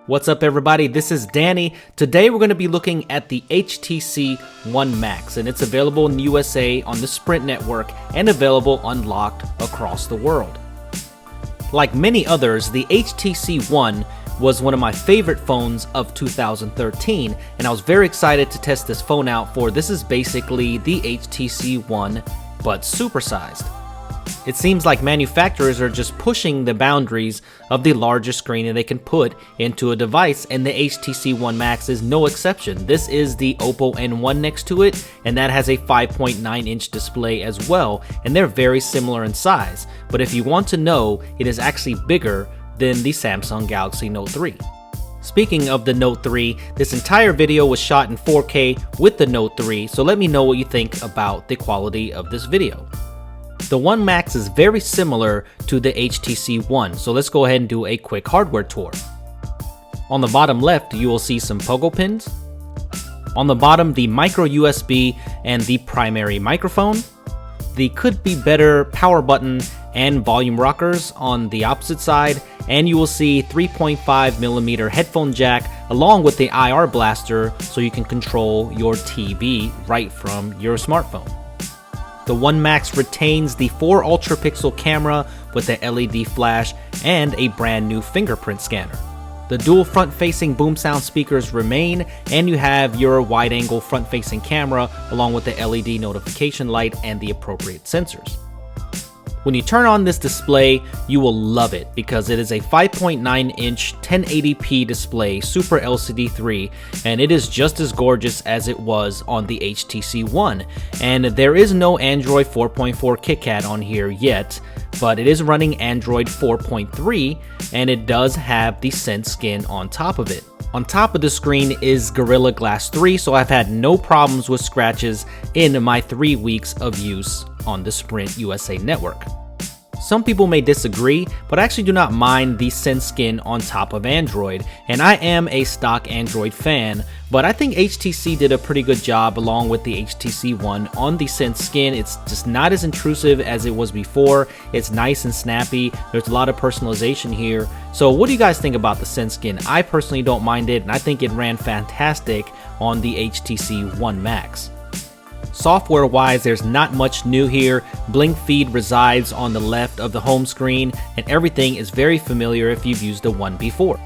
What's up everybody, this is Danny. Today we're going to be looking at the HTC One Max, and it's available in the USA on the Sprint network and available unlocked across the world. Like many others, the HTC One was one of my favorite phones of 2013, and I was very excited to test this phone out for this is basically the HTC One but supersized. It seems like manufacturers are just pushing the boundaries of the largest screen that they can put into a device, and the HTC One Max is no exception. This is the Oppo N1 next to it, and that has a 5.9-inch display as well, and they're very similar in size. But if you want to know, it is actually bigger than the Samsung Galaxy Note 3. Speaking of the Note 3, this entire video was shot in 4K with the Note 3, so let me know what you think about the quality of this video. The One Max is very similar to the HTC One, so let's go ahead and do a quick hardware tour. On the bottom left, you will see some pogo pins. On the bottom, the micro USB and the primary microphone. The could be better power button and volume rockers on the opposite side, and you will see 3.5mm headphone jack along with the IR blaster so you can control your TV right from your smartphone. The One Max retains the 4 ultra pixel camera with the LED flash and a brand new fingerprint scanner. The dual front-facing boom sound speakers remain, and you have your wide-angle front-facing camera along with the LED notification light and the appropriate sensors. When you turn on this display, you will love it because it is a 5.9-inch 1080p display, Super LCD 3, and it is just as gorgeous as it was on the HTC One. And there is no Android 4.4 KitKat on here yet, but it is running Android 4.3, and it does have the Sense skin on top of it. On top of the screen is Gorilla Glass 3, so I've had no problems with scratches in my 3 weeks of use on the Sprint USA network. Some people may disagree, but I actually do not mind the Sense skin on top of Android, and I am a stock Android fan, but I think HTC did a pretty good job along with the HTC One on the Sense skin. It's just not as intrusive as it was before. It's nice and snappy. There's a lot of personalization here. So what do you guys think about the Sense skin? I personally don't mind it, and I think it ran fantastic on the HTC One Max. Software-wise, there's not much new here. Blink feed resides on the left of the home screen, and everything is very familiar if you've used the One before.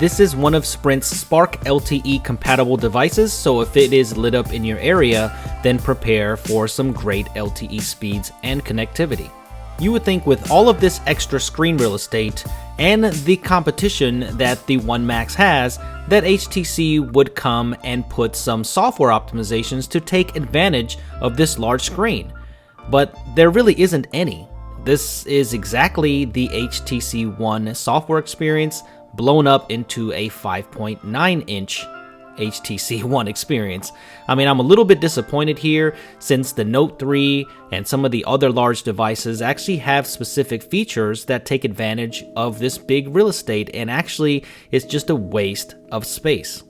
This is one of Sprint's Spark LTE compatible devices, so if it is lit up in your area, then prepare for some great LTE speeds and connectivity. You would think with all of this extra screen real estate and the competition that the One Max has, that HTC would come and put some software optimizations to take advantage of this large screen. But there really isn't any. This is exactly the HTC One software experience blown up into a 5.9-inch HTC One experience. I mean, I'm a little bit disappointed here since the Note 3 and some of the other large devices actually have specific features that take advantage of this big real estate, and actually it's just a waste of space.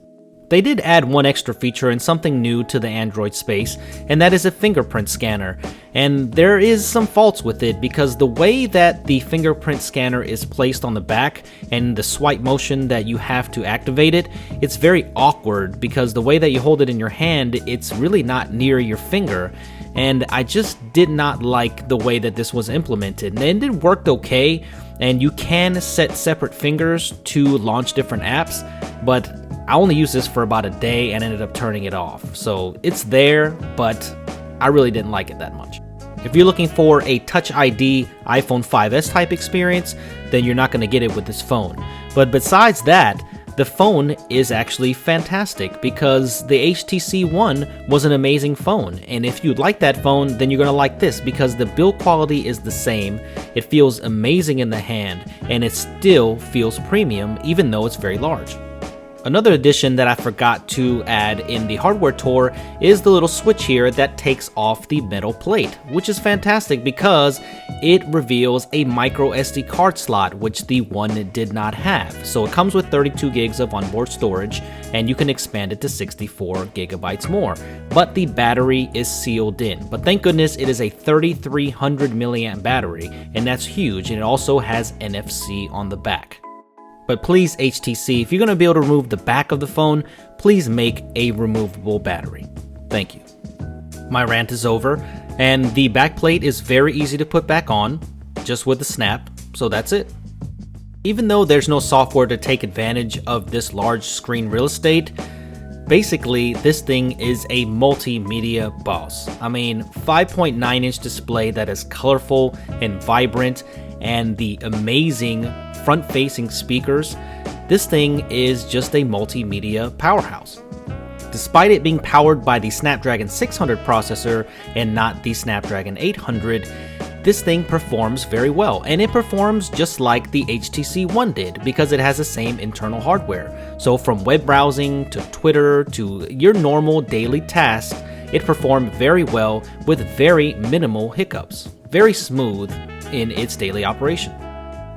They did add one extra feature and something new to the Android space, and that is a fingerprint scanner. And there is some faults with it because the way that the fingerprint scanner is placed on the back and the swipe motion that you have to activate it, it's very awkward because the way that you hold it in your hand, it's really not near your finger. And I just did not like the way that this was implemented. And it worked okay, and you can set separate fingers to launch different apps, but I only used this for about a day and ended up turning it off. So it's there, but I really didn't like it that much. If you're looking for a Touch ID iPhone 5S type experience, then you're not going to get it with this phone. But besides that, the phone is actually fantastic because the HTC One was an amazing phone. And if you like that phone, then you're going to like this because the build quality is the same. It feels amazing in the hand, and it still feels premium even though it's very large. Another addition that I forgot to add in the hardware tour is the little switch here that takes off the metal plate, which is fantastic because it reveals a micro SD card slot, which the One did not have. So it comes with 32 gigs of onboard storage, and you can expand it to 64 gigabytes more. But the battery is sealed in. But thank goodness it is a 3300 milliamp battery, and that's huge, and it also has NFC on the back. But please, HTC, if you're going to be able to remove the back of the phone, please make a removable battery. Thank you. My rant is over, and the backplate is very easy to put back on, just with a snap, so that's it. Even though there's no software to take advantage of this large screen real estate, basically this thing is a multimedia boss. I mean, 5.9-inch display that is colorful and vibrant, and the amazing front-facing speakers. This thing is just a multimedia powerhouse. Despite it being powered by the Snapdragon 600 processor and not the Snapdragon 800, this thing performs very well, and it performs just like the HTC One did because it has the same internal hardware. So from web browsing to Twitter to your normal daily tasks, it performed very well with very minimal hiccups, very smooth in its daily operation.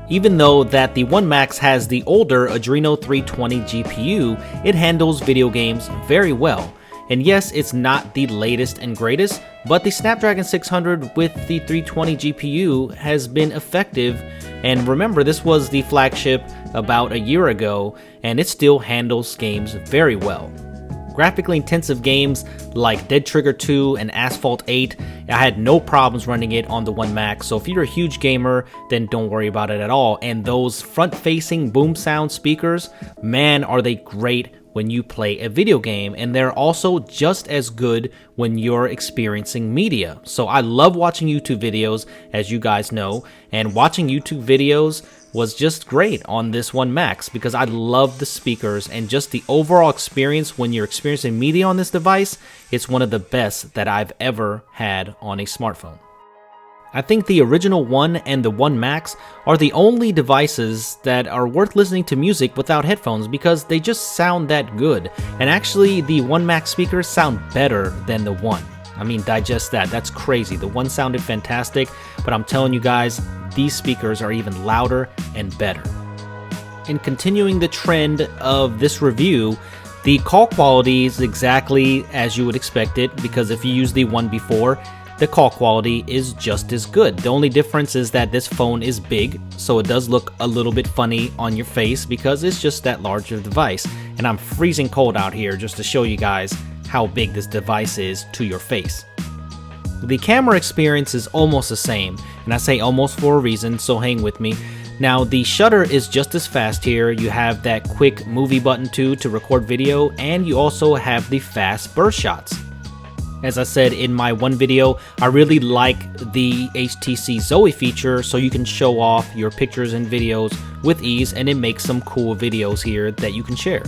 Even though that the One Max has the older Adreno 320 GPU, it handles video games very well. And yes, it's not the latest and greatest, but the Snapdragon 600 with the 320 GPU has been effective. And remember, this was the flagship about a year ago, and it still handles games very well. Graphically intensive games like Dead Trigger 2 and Asphalt 8, I had no problems running it on the One Max, so if you're a huge gamer, then don't worry about it at all. And those front-facing boom sound speakers, man, are they great when you play a video game, and they're also just as good when you're experiencing media. So I love watching YouTube videos, as you guys know, and watching YouTube videos was just great on this One Max because I love the speakers and just the overall experience when you're experiencing media on this device. It's one of the best that I've ever had on a smartphone. I think the original One and the One Max are the only devices that are worth listening to music without headphones because they just sound that good. And actually, the One Max speakers sound better than the One. I mean, digest that. That's crazy. The One sounded fantastic, but I'm telling you guys, these speakers are even louder and better. In continuing the trend of this review, the call quality is exactly as you would expect it because if you used the One before, the call quality is just as good. The only difference is that this phone is big, so it does look a little bit funny on your face because it's just that large of a device. And I'm freezing cold out here just to show you guys how big this device is to your face. The camera experience is almost the same, and I say almost for a reason, so hang with me. Now, the shutter is just as fast here. You have that quick movie button too to record video, and you also have the fast burst shots. As I said in my one video, I really like the HTC Zoe feature so you can show off your pictures and videos with ease, and it makes some cool videos here that you can share.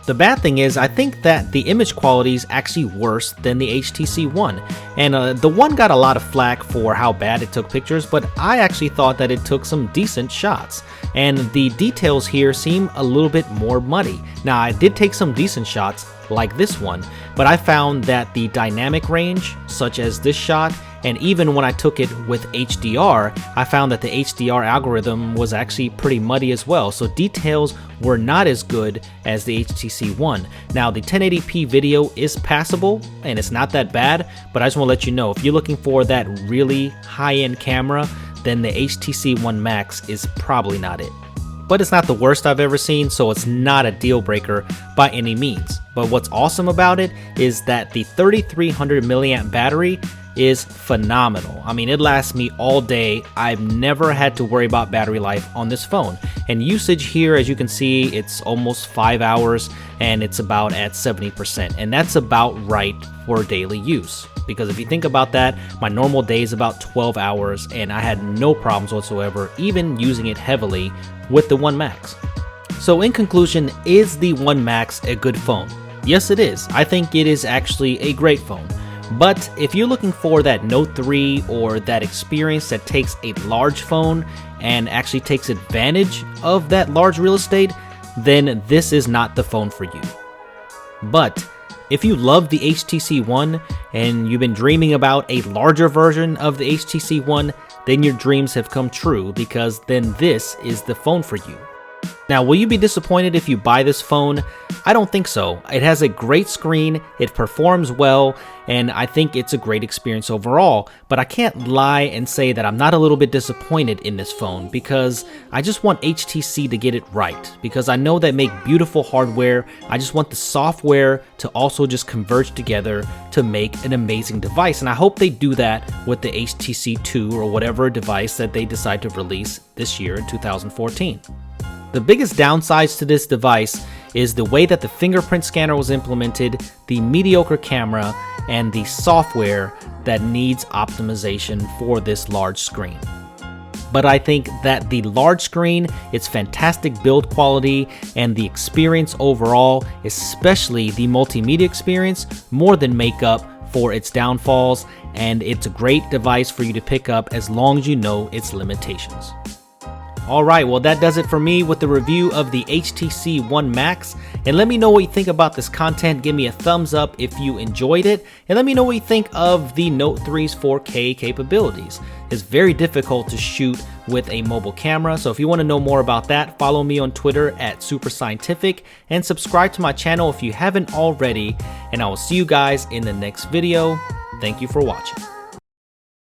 The bad thing is, I think that the image quality is actually worse than the HTC One. And the One got a lot of flack for how bad it took pictures, but I actually thought that it took some decent shots. And the details here seem a little bit more muddy. Now, I did take some decent shots, like this one, but I found that the dynamic range, such as this shot, and even when I took it with HDR, I found that the HDR algorithm was actually pretty muddy as well, so details were not as good as the HTC One. Now, the 1080p video is passable, and it's not that bad, but I just want to let you know, if you're looking for that really high-end camera, then the HTC One Max is probably not it. But it's not the worst I've ever seen, so it's not a deal breaker by any means. But what's awesome about it is that the 3300 milliamp battery is phenomenal. I mean, it lasts me all day. I've never had to worry about battery life on this phone. And usage here, as you can see, it's almost 5 hours and it's about at 70%. And that's about right for daily use. Because if you think about that, my normal day is about 12 hours and I had no problems whatsoever, even using it heavily with the One Max. So in conclusion, is the One Max a good phone? Yes, it is. I think it is actually a great phone. But if you're looking for that Note 3 or that experience that takes a large phone and actually takes advantage of that large real estate, then this is not the phone for you. But if you love the HTC One and you've been dreaming about a larger version of the HTC One, then your dreams have come true because then this is the phone for you. Now, will you be disappointed if you buy this phone? I don't think so. It has a great screen, it performs well, and I think it's a great experience overall. But I can't lie and say that I'm not a little bit disappointed in this phone, because I just want HTC to get it right. Because I know they make beautiful hardware, I just want the software to also just converge together to make an amazing device. And I hope they do that with the HTC 2 or whatever device that they decide to release this year in 2014. The biggest downsides to this device is the way that the fingerprint scanner was implemented, the mediocre camera, and the software that needs optimization for this large screen. But I think that the large screen, its fantastic build quality, and the experience overall, especially the multimedia experience, more than make up for its downfalls, and it's a great device for you to pick up as long as you know its limitations. Alright, well that does it for me with the review of the HTC One Max, and let me know what you think about this content. Give me a thumbs up if you enjoyed it, and let me know what you think of the Note 3's 4K capabilities. It's very difficult to shoot with a mobile camera, so if you want to know more about that, follow me on Twitter at SuperScientific, and subscribe to my channel if you haven't already, and I will see you guys in the next video. Thank you for watching.